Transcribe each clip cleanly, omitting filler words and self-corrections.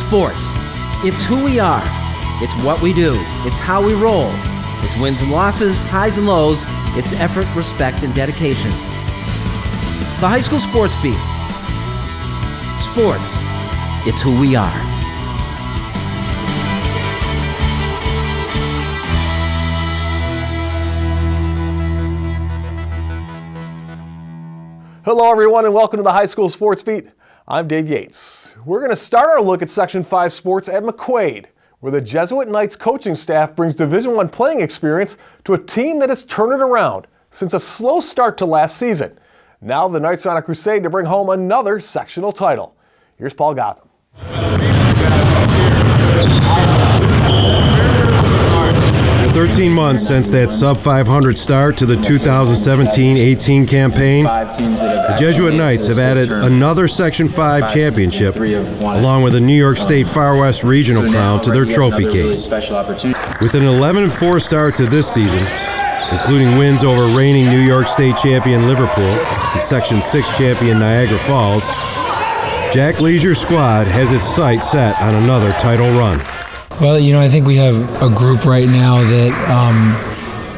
Sports. It's who we are. It's what we do. It's how we roll. It's wins and losses, highs and lows. It's effort, respect, and dedication. The High School Sports Beat. Sports. It's who we are. Hello everyone and welcome to the High School Sports Beat. I'm Dave Yates. We're going to start our look at Section 5 sports at McQuaid, where the Jesuit Knights coaching staff brings Division I playing experience to a team that has turned it around since a slow start to last season. Now the Knights are on a crusade to bring home another sectional title. Here's Paul Gotham. 13 months since that sub-500 start to the 2017-18 campaign, the Jesuit Knights have added another Section 5 championship, along with a New York State Far West Regional crown to their trophy case. With an 11-4 start to this season, including wins over reigning New York State champion Liverpool and Section 6 champion Niagara Falls, Jack Leisure's squad has its sights set on another title run. Well, I think we have a group right now that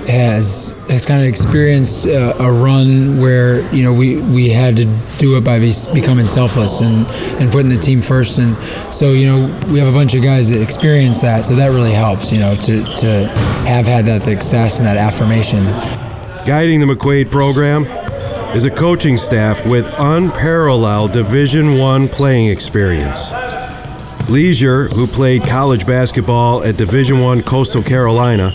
has kind of experienced a run where we had to do it by becoming selfless and putting the team first, and so we have a bunch of guys that experience that, so that really helps to have had that success and that affirmation. Guiding the McQuaid program is a coaching staff with unparalleled Division I playing experience. Leisure, who played college basketball at Division I Coastal Carolina,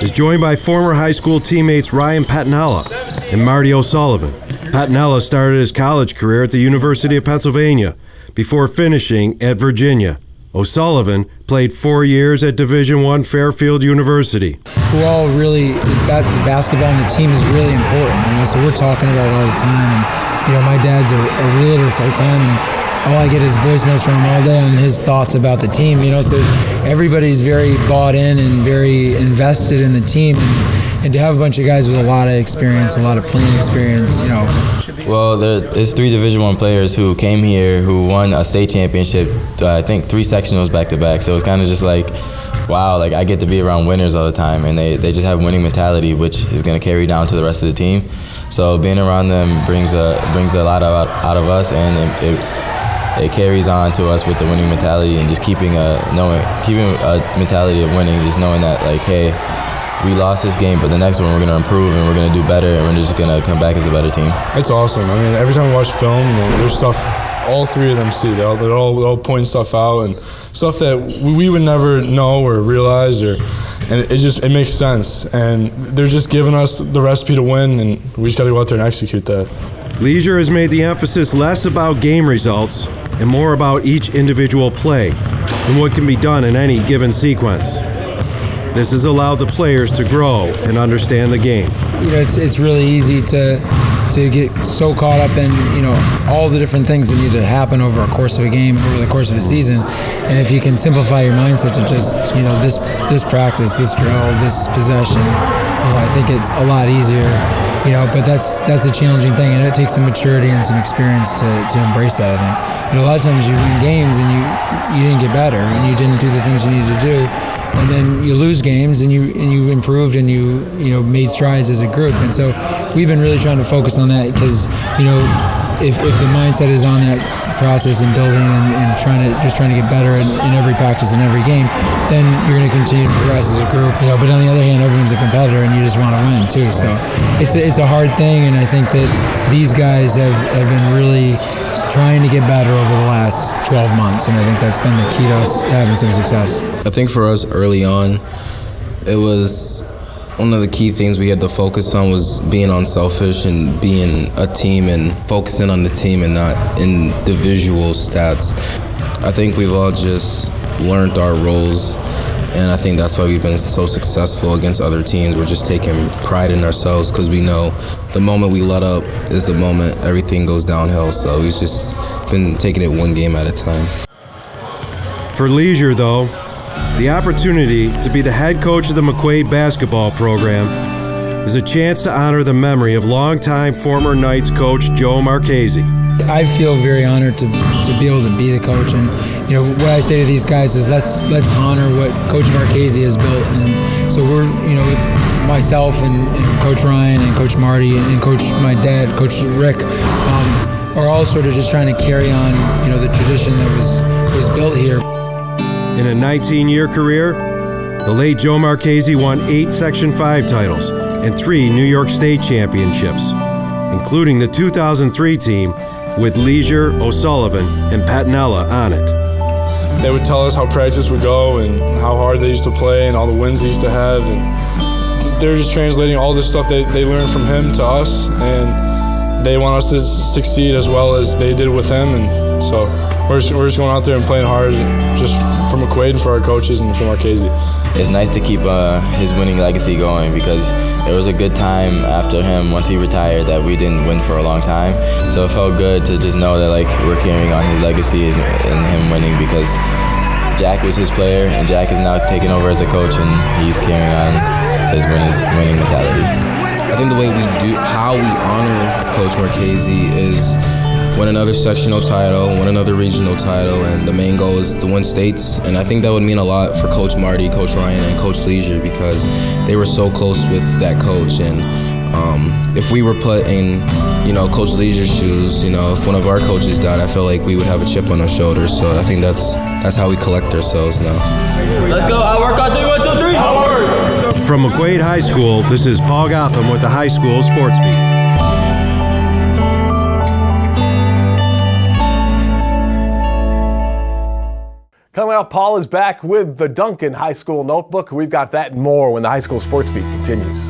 is joined by former high school teammates Ryan Patinella and Marty O'Sullivan. Patinella started his college career at the University of Pennsylvania before finishing at Virginia. O'Sullivan played 4 years at Division I Fairfield University. We're all really, the basketball and the team is really important, so we're talking about it all the time. And, my dad's a realtor full-time, and all I get is voicemails from him all day on his thoughts about the team, so everybody's very bought in and very invested in the team, and to have a bunch of guys with a lot of experience, a lot of playing experience, Well, there's 3 Division I players who came here who won a state championship, I think 3 sectionals back-to-back, so it's kind of just like, wow, I get to be around winners all the time, and they just have winning mentality, which is going to carry down to the rest of the team. So being around them brings a lot out of us, and it carries on to us with the winning mentality and just keeping a mentality of winning, just knowing that, hey, we lost this game, but the next one we're going to improve and we're going to do better, and we're just going to come back as a better team. It's awesome. Every time we watch film, there's stuff all 3 of them see. They're all pointing stuff out, and stuff that we would never know or realize, and it makes sense. And they're just giving us the recipe to win, and we just got to go out there and execute that. Leisure has made the emphasis less about game results and more about each individual play and what can be done in any given sequence. This has allowed the players to grow and understand the game. It's really easy to get so caught up in all the different things that need to happen over a course of a game, over the course of a season, and if you can simplify your mindset to just this practice, this drill, this possession, I think it's a lot easier. But that's a challenging thing, and it takes some maturity and some experience to embrace that, I think. A lot of times you win games and you didn't get better, and you didn't do the things you needed to do, and then you lose games and you improved and you made strides as a group. And so we've been really trying to focus on that, because if the mindset is on that process and building and trying to get better in every practice and every game, then you're going to continue to progress as a group. But on the other hand, everyone's a competitor and you just want to win too. So it's a hard thing, and I think that these guys have been really trying to get better over the last 12 months, and I think that's been the key to us having some success. I think for us early on, it was one of the key things we had to focus on was being unselfish and being a team and focusing on the team and not individual stats. I think we've all just learned our roles, and I think that's why we've been so successful against other teams. We're just taking pride in ourselves because we know the moment we let up is the moment everything goes downhill. So we've just been taking it one game at a time. For Leisure, though, the opportunity to be the head coach of the McQuaid basketball program is a chance to honor the memory of longtime former Knights coach Joe Marchese. I feel very honored to be able to be the coach, and what I say to these guys is let's honor what Coach Marchese has built, and so we're myself and Coach Ryan and Coach Marty and Coach my dad, Coach Rick, are all sort of just trying to carry on the tradition that was built here. In a 19-year career, the late Joe Marchese won 8 Section 5 titles and 3 New York State championships, including the 2003 team with Leisure, O'Sullivan, and Patinella on it. They would tell us how practice would go and how hard they used to play and all the wins they used to have, and they're just translating all this stuff that they learned from him to us, and they want us to succeed as well as they did with him, and so we're just going out there and playing hard just for McQuaid and for our coaches and for Marchese. It's nice to keep his winning legacy going, because there was a good time after him, once he retired, that we didn't win for a long time. So it felt good to just know that we're carrying on his legacy and him winning, because Jack was his player and Jack is now taking over as a coach, and he's carrying on his winning mentality. I think the way how we honor Coach Marchese is win another sectional title, win another regional title, and the main goal is to win states. And I think that would mean a lot for Coach Marty, Coach Ryan, and Coach Leisure, because they were so close with that coach. And if we were put in, Coach Leisure's shoes, if one of our coaches died, I feel like we would have a chip on our shoulders. So I think that's how we collect ourselves now. Let's go. I work on 3, 1, 2, 3. I work. From McQuaid High School, this is Paul Gotham with the High School Sports Beat. Coming up, Paul is back with the Dunkin High School Notebook. We've got that and more when the High School Sports Beat continues.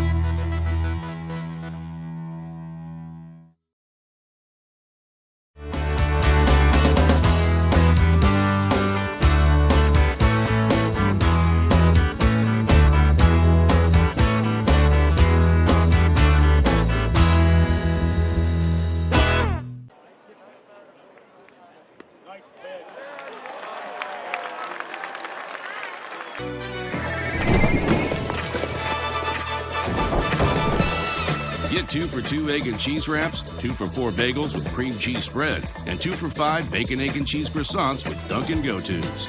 Get 2 for $2 egg and cheese wraps, 2 for $4 bagels with cream cheese spread, and 2 for $5 bacon, egg, and cheese croissants with Dunkin' Go-Tos.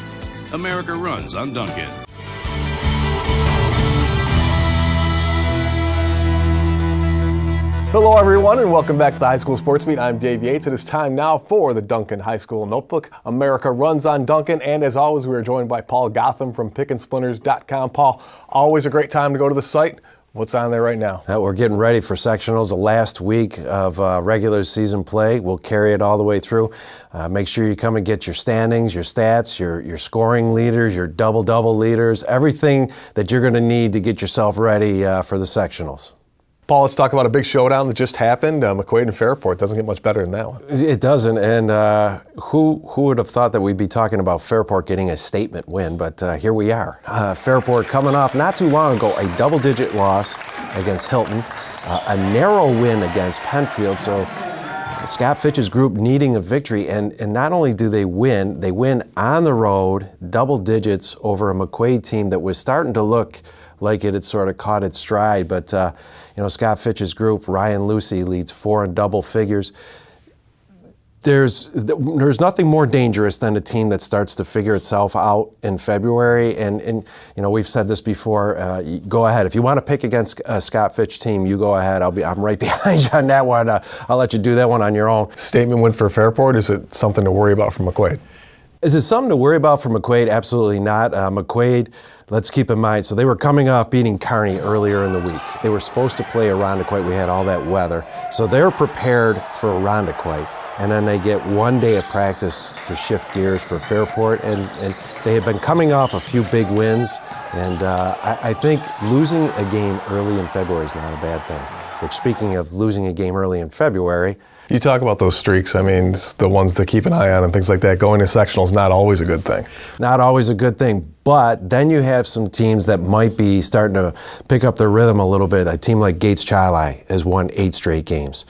America runs on Dunkin'. Hello everyone and welcome back to the High School Sports Beat. I'm Dave Yates. It is time now for the Dunkin High School Notebook. America runs on Dunkin', and as always we are joined by Paul Gotham from PickandSplinters.com. Paul, always a great time to go to the site. What's on there right now? We're getting ready for sectionals, the last week of regular season play. We'll carry it all the way through. Make sure you come and get your standings, your stats, your scoring leaders, your double-double leaders, everything that you're going to need to get yourself ready for the sectionals. Paul, let's talk about a big showdown that just happened. McQuaid and Fairport. Doesn't get much better than that one. It doesn't, and who would have thought that we'd be talking about Fairport getting a statement win, but here we are. Fairport coming off not too long ago a double-digit loss against Hilton, a narrow win against Penfield, so Scott Fitch's group needing a victory, and not only do they win on the road, double digits over a McQuaid team that was starting to look like it had sort of caught its stride, but Scott Fitch's group, Ryan Lucy leads 4 in double figures. There's nothing more dangerous than a team that starts to figure itself out in February, and we've said this before. Go ahead if you want to pick against a Scott Fitch team. You go ahead. I'm right behind you on that one. I'll let you do that one on your own. Statement win for Fairport. Is it something to worry about for McQuaid? Is it something to worry about for McQuaid? Absolutely not. McQuaid, let's keep in mind, so they were coming off beating Kearney earlier in the week. They were supposed to play Irondequoit. We had all that weather. So they're prepared for Irondequoit. And then they get 1 day of practice to shift gears for Fairport. And they had been coming off a few big wins. And I think losing a game early in February is not a bad thing. Which, speaking of losing a game early in February, you talk about those streaks. I mean, it's the ones to keep an eye on and things like that. Going to sectional is not always a good thing. Not always a good thing, but then you have some teams that might be starting to pick up their rhythm a little bit. A team like Gates Chili has won 8 straight games.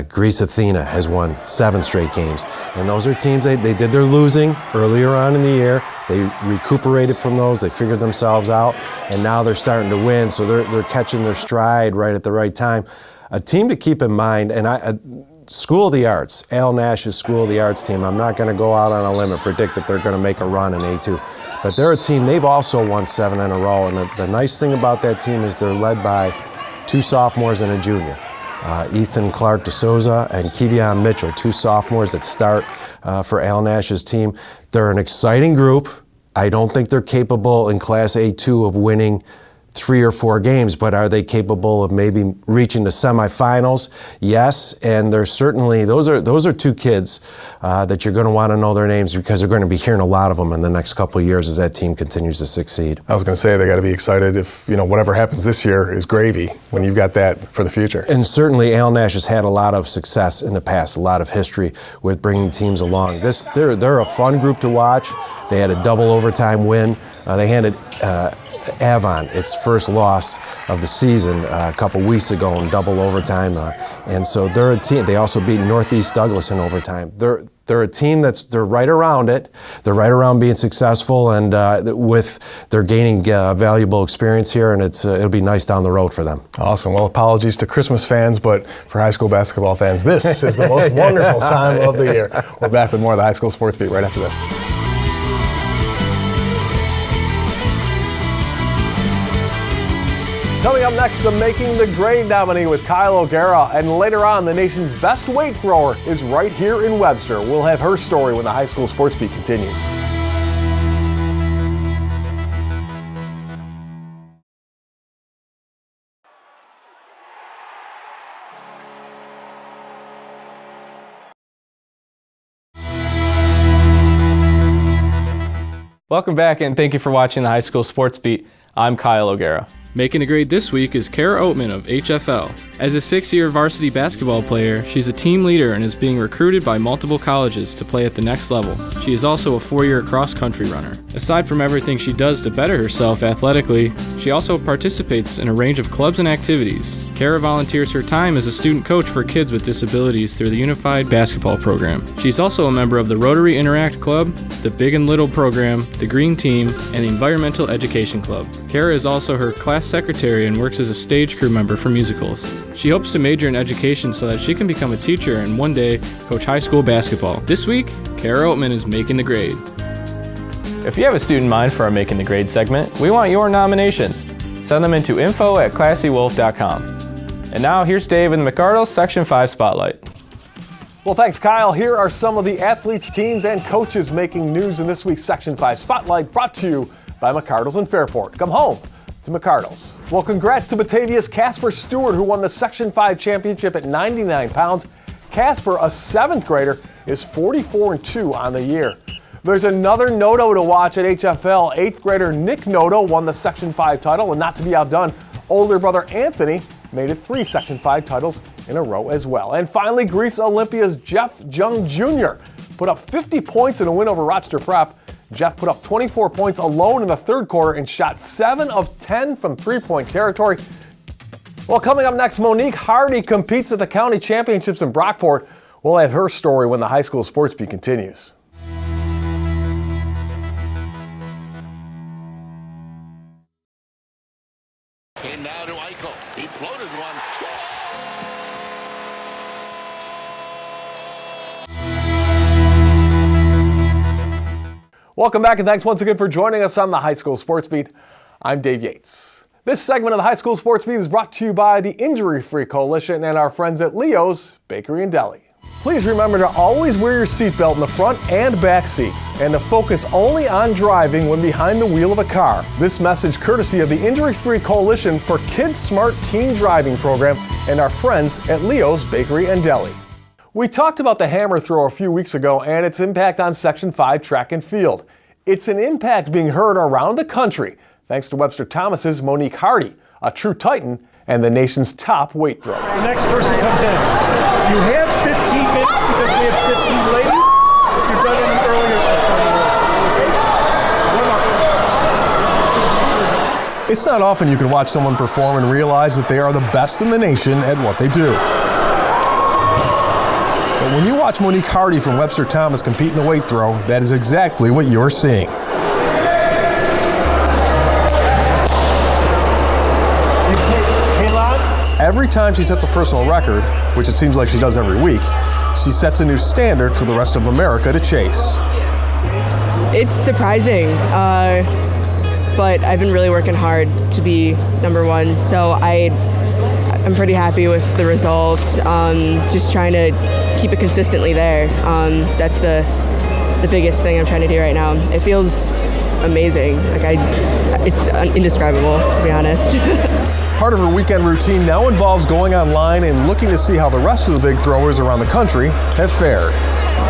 Greece Athena has won 7 straight games. And those are teams, they did their losing earlier on in the year. They recuperated from those, they figured themselves out, and now they're starting to win, so they're catching their stride right at the right time. A team to keep in mind, and School of the Arts, Al Nash's School of the Arts team, I'm not going to go out on a limb and predict that they're going to make a run in A2, but they're a team, they've also won 7 in a row, and the nice thing about that team is they're led by 2 sophomores and a junior. Ethan Clark DeSouza and Kevion Mitchell, 2 sophomores that start for Al Nash's team. They're an exciting group. I don't think they're capable in Class A2 of winning 3 or 4 games, but are they capable of maybe reaching the semifinals? Yes, and they're certainly, those are 2 kids that you're going to want to know their names, because they're going to be hearing a lot of them in the next couple of years as that team continues to succeed. I was going to say they got to be excited if, whatever happens this year is gravy when you've got that for the future. And certainly Al Nash has had a lot of success in the past, a lot of history with bringing teams along. They're a fun group to watch. They had a double overtime win. They handed Avon its first loss of the season a couple weeks ago in double overtime, and so they're a team. They also beat Northeast Douglas in overtime. They're a team they're right around it. They're right around being successful, and they're gaining valuable experience here, and it'll be nice down the road for them. Awesome. Well, apologies to Christmas fans, but for high school basketball fans, this is the most wonderful time of the year. We're back with more of the High School Sports Beat right after this. Coming up next, the Making the Grade nominee with Kyle O'Gara, and later on, the nation's best weight thrower is right here in Webster. We'll have her story when the High School Sports Beat continues. Welcome back, and thank you for watching the High School Sports Beat. I'm Kyle O'Gara. Making the grade this week is Kara Oatman of HFL. As a 6-year varsity basketball player, she's a team leader and is being recruited by multiple colleges to play at the next level. She is also a 4-year cross-country runner. Aside from everything she does to better herself athletically, she also participates in a range of clubs and activities. Kara volunteers her time as a student coach for kids with disabilities through the Unified Basketball Program. She's also a member of the Rotary Interact Club, the Big and Little Program, the Green Team, and the Environmental Education Club. Kara is also her class secretary and works as a stage crew member for musicals. She hopes to major in education so that she can become a teacher and one day coach high school basketball. This week, Kara Oatman is making the grade. If you have a student in mind for our Making the Grade segment, we want your nominations. Send them into info@classywolf.com. And now here's Dave in the McArdle Section 5 Spotlight. Well, thanks, Kyle. Here are some of the athletes, teams, and coaches making news in this week's Section 5 Spotlight, brought to you by McArdle's in Fairport. Come home to McArdle's. Well, congrats to Batavia's Casper Stewart, who won the Section 5 championship at 99 pounds. Casper, a 7th grader, is 44-2 on the year. There's another Noto to watch at HFL. 8th grader Nick Noto won the Section 5 title, and not to be outdone, older brother Anthony made it 3 Section 5 titles in a row as well. And finally, Greece Olympia's Jeff Jung Jr. put up 50 points in a win over Rochester Prep. Jeff put up 24 points alone in the third quarter and shot 7 of 10 from three-point territory. Well, coming up next, Monique Hardy competes at the county championships in Brockport. We'll have her story when the High School Sports Beat continues. And now to Eichel. He floated one. Welcome back, and thanks once again for joining us on the High School Sports Beat. I'm Dave Yates. This segment of the High School Sports Beat is brought to you by the Injury Free Coalition and our friends at Leo's Bakery and Deli. Please remember to always wear your seatbelt in the front and back seats, and to focus only on driving when behind the wheel of a car. This message courtesy of the Injury Free Coalition for Kids Smart Teen Driving Program and our friends at Leo's Bakery and Deli. We talked about the hammer throw a few weeks ago and its impact on Section 5 track and field. It's an impact being heard around the country thanks to Webster Thomas's Monique Hardy, a true titan and the nation's top weight thrower. The next person comes in. You have 15 minutes because we have 15 ladies. If you're done any earlier, I'll start the rotation. It's not often you can watch someone perform and realize that they are the best in the nation at what they do. But when you watch Monique Hardy from Webster Thomas compete in the weight throw, that is exactly what you're seeing. Every time she sets a personal record, which it seems like she does every week, she sets a new standard for the rest of America to chase. It's surprising, but I've been really working hard to be number one, so I'm pretty happy with the results. Just trying to keep it consistently there. That's the biggest thing I'm trying to do right now. It feels amazing. It's indescribable, to be honest. Part of her weekend routine now involves going online and looking to see how the rest of the big throwers around the country have fared.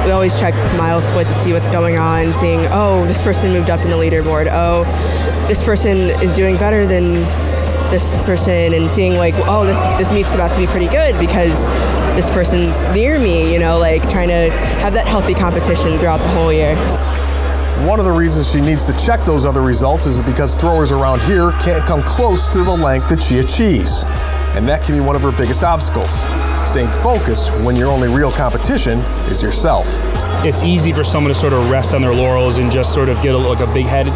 We always check mile split to see what's going on, seeing, oh, this person moved up in the leaderboard. Oh, this person is doing better than this person, and seeing like, oh, this meet's about to be pretty good because this person's near me, trying to have that healthy competition throughout the whole year. One of the reasons she needs to check those other results is because throwers around here can't come close to the length that she achieves. And that can be one of her biggest obstacles, staying focused when your only real competition is yourself. It's easy for someone to sort of rest on their laurels and just sort of get a big head,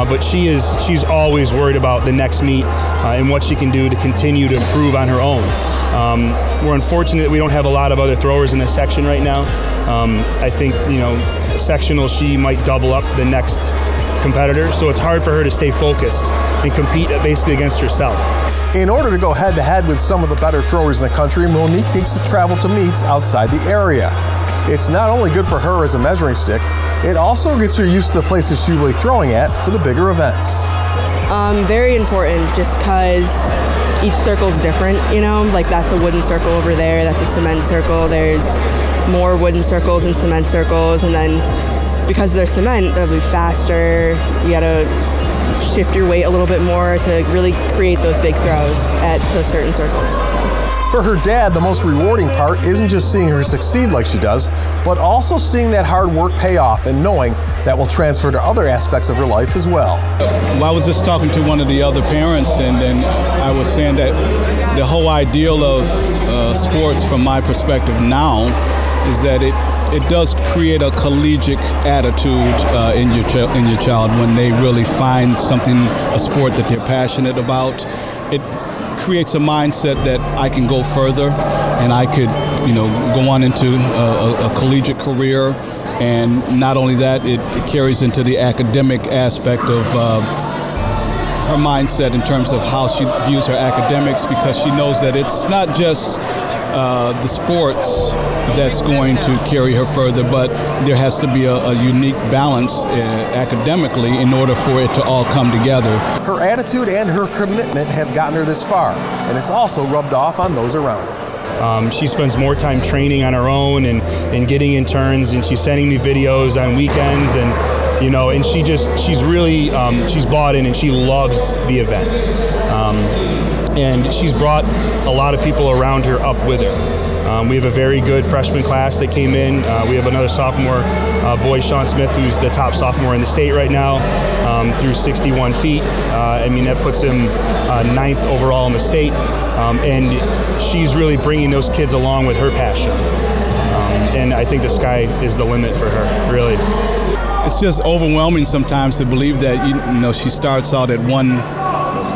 but she's always worried about the next meet and what she can do to continue to improve on her own. We're unfortunate that we don't have a lot of other throwers in this section right now. I think, sectional, she might double up the next competitor, so it's hard for her to stay focused and compete basically against herself. In order to go head-to-head with some of the better throwers in the country, Monique needs to travel to meets outside the area. It's not only good for her as a measuring stick, it also gets her used to the places she will be throwing at for the bigger events. Very important, just because each circle's different, like that's a wooden circle over there, that's a cement circle, there's more wooden circles and cement circles, and then because they're cement, they'll be faster. You gotta shift your weight a little bit more to really create those big throws at those certain circles. So. For her dad, the most rewarding part isn't just seeing her succeed like she does, but also seeing that hard work pay off and knowing that will transfer to other aspects of her life as well. I was just talking to one of the other parents, and then I was saying that the whole ideal of sports from my perspective now is that it does create a collegiate attitude in your child when they really find something, a sport that they're passionate about. It creates a mindset that I can go further and I could, go on into a collegiate career. And not only that, it carries into the academic aspect of her mindset in terms of how she views her academics, because she knows that it's not just the sports that's going to carry her further, but there has to be a unique balance academically in order for it to all come together. Her attitude and her commitment have gotten her this far, and it's also rubbed off on those around her. She spends more time training on her own and getting in turns, and she's sending me videos on weekends, and and she's really she's bought in and she loves the event. And she's brought a lot of people around her up with her. We have a very good freshman class that came in. We have another sophomore boy, Sean Smith, who's the top sophomore in the state right now, through 61 feet. That puts him 9th overall in the state. And she's really bringing those kids along with her passion. And I think the sky is the limit for her, really. It's just overwhelming sometimes to believe that, she starts out at one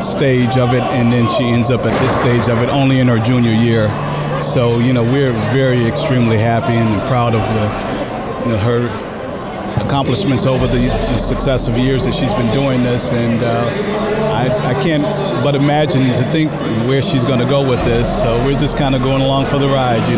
stage of it and then she ends up at this stage of it only in her junior year. So, we're very extremely happy and proud of her accomplishments over the successive years that she's been doing this. And I can't but imagine to think where she's going to go with this. So we're just kind of going along for the ride,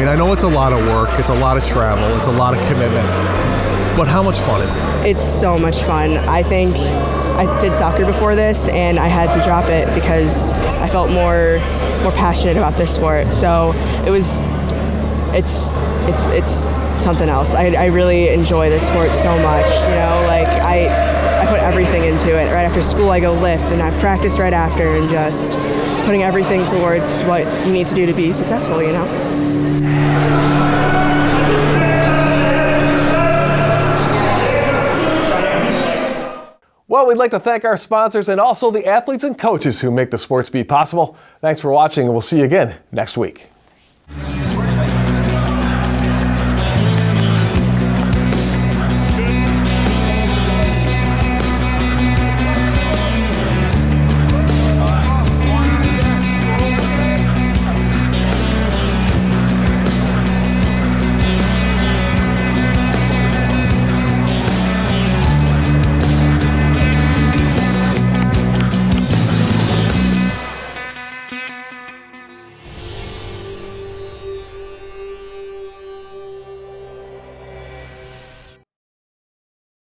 I know it's a lot of work, it's a lot of travel, it's a lot of commitment, but how much fun is it? It's so much fun. I think I did soccer before this and I had to drop it because I felt more passionate about this sport. So it's something else. I really enjoy this sport so much, I put everything into it. Right after school I go lift and I have practice right after, and just putting everything towards what you need to do to be successful, we'd like to thank our sponsors and also the athletes and coaches who make the Sports Beat possible. Thanks for watching, and we'll see you again next week.